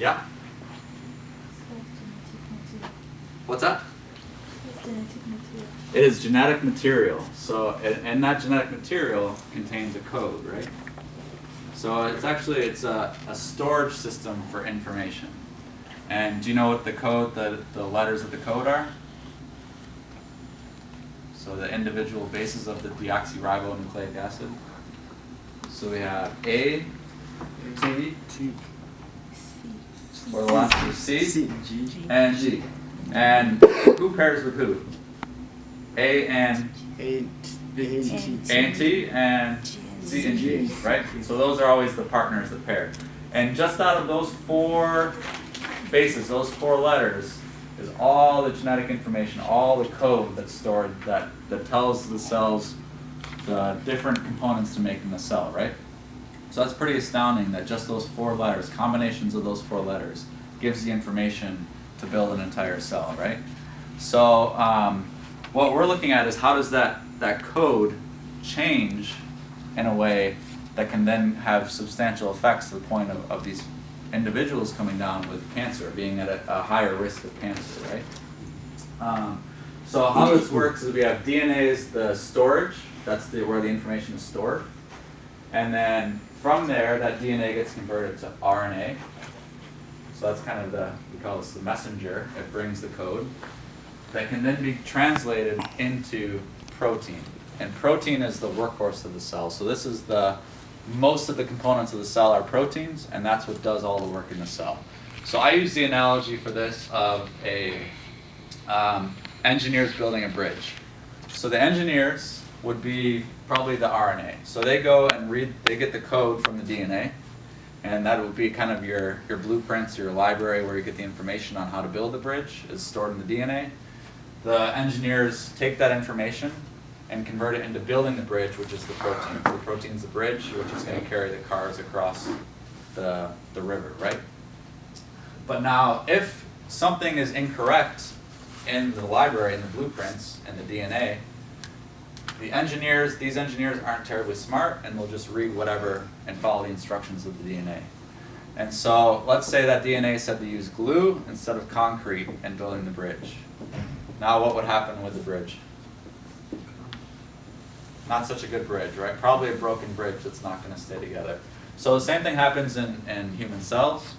Yeah? What's that? It is genetic material. So, and that genetic material contains a code, right? So it's a storage system for information. And do you know what the letters of the code are? So the individual bases of the deoxyribonucleic acid. So we have A, T, or the last two, C, G, and G. And who pairs with who? A and T, and C and G, right? So those are always the partners that pair. And just out of those four bases, those four letters, is all the genetic information, all the code that's stored that tells the cells the different components to making the cell, right? So that's pretty astounding that just those four letters, combinations of those four letters, gives the information to build an entire cell, right? So what we're looking at is how does that code change in a way that can then have substantial effects to the point of these individuals coming down with cancer, being at a higher risk of cancer, right? So how this works is we have DNA is the storage, that's where the information is stored. And then from there, that DNA gets converted to RNA. So that's kind of we call this the messenger. It brings the code that can then be translated into protein. And protein is the workhorse of the cell. So this is most of the components of the cell are proteins, and that's what does all the work in the cell. So I use the analogy for this of engineers building a bridge. So the engineers would be probably the RNA. So they go and they get the code from the DNA, and that would be kind of your blueprints, your library where you get the information on how to build the bridge is stored in the DNA. The engineers take that information and convert it into building the bridge, which is the protein. So the protein's the bridge, which is going to carry the cars across the river, right? But now, if something is incorrect in the library, in the blueprints, in the DNA, these engineers aren't terribly smart, and they'll just read whatever and follow the instructions of the DNA. And so, let's say that DNA said to use glue instead of concrete in building the bridge. Now, what would happen with the bridge? Not such a good bridge, right? Probably a broken bridge that's not going to stay together. So the same thing happens in human cells.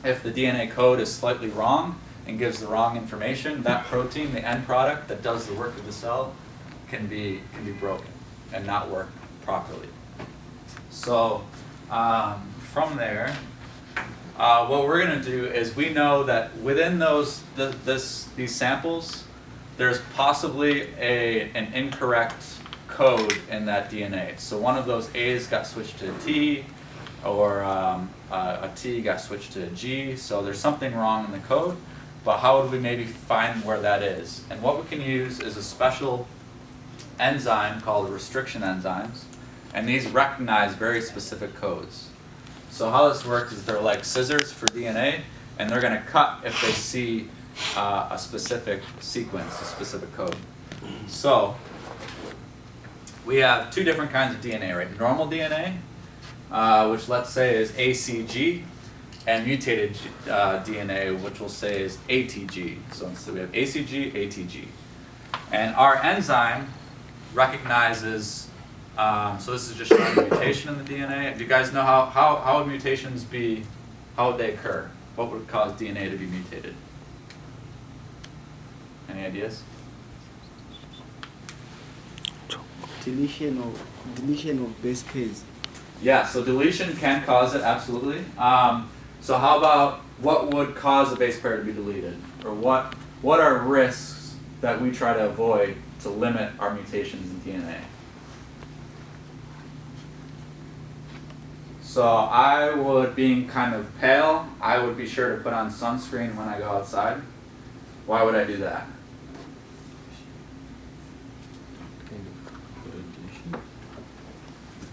If the DNA code is slightly wrong and gives the wrong information, that protein, the end product that does the work of the cell, can be broken and not work properly. So from there, what we're going to do is we know that within these samples, there's possibly an incorrect code in that DNA. So one of those A's got switched to a T, or a T got switched to a G. So there's something wrong in the code, but how would we maybe find where that is? And what we can use is a special enzyme called restriction enzymes, and these recognize very specific codes. So how this works is they're like scissors for DNA, and they're going to cut if they see a specific sequence, a specific code. So we have two different kinds of DNA, right? Normal DNA, which let's say is ACG, and mutated DNA, which we'll say is ATG. So instead we have ACG, ATG. And our enzyme recognizes, so this is just showing a mutation in the DNA. Do you guys know how would mutations be, how would they occur? What would cause DNA to be mutated? Any ideas? Deletion of base pairs. Yeah, so deletion can cause it, absolutely. So how about what would cause a base pair to be deleted? Or what are risks that we try to avoid to limit our mutations in DNA? So I would, being kind of pale, I would be sure to put on sunscreen when I go outside. Why would I do that?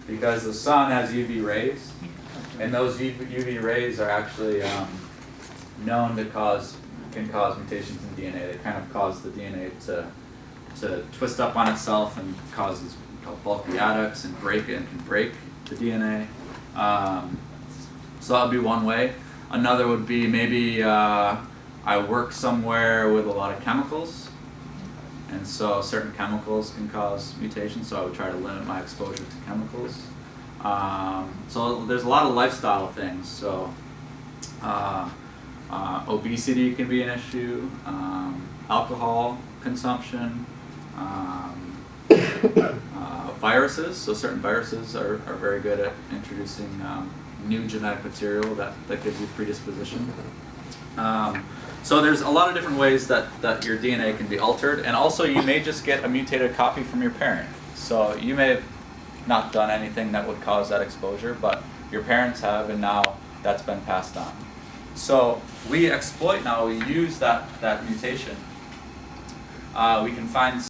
Because the sun has UV rays, and those UV rays are actually known to can cause mutations in DNA. They kind of cause the DNA to twist up on itself and causes bulky adducts and can break the DNA. So that would be one way. Another would be maybe I work somewhere with a lot of chemicals, and so certain chemicals can cause mutations, so I would try to limit my exposure to chemicals. So there's a lot of lifestyle things. So obesity can be an issue, alcohol consumption, viruses. So certain viruses are very good at introducing new genetic material that gives you predisposition. So there's a lot of different ways that your DNA can be altered, and also you may just get a mutated copy from your parent. So you may have not done anything that would cause that exposure, but your parents have, and now that's been passed on. So we exploit now, we use that mutation. We can find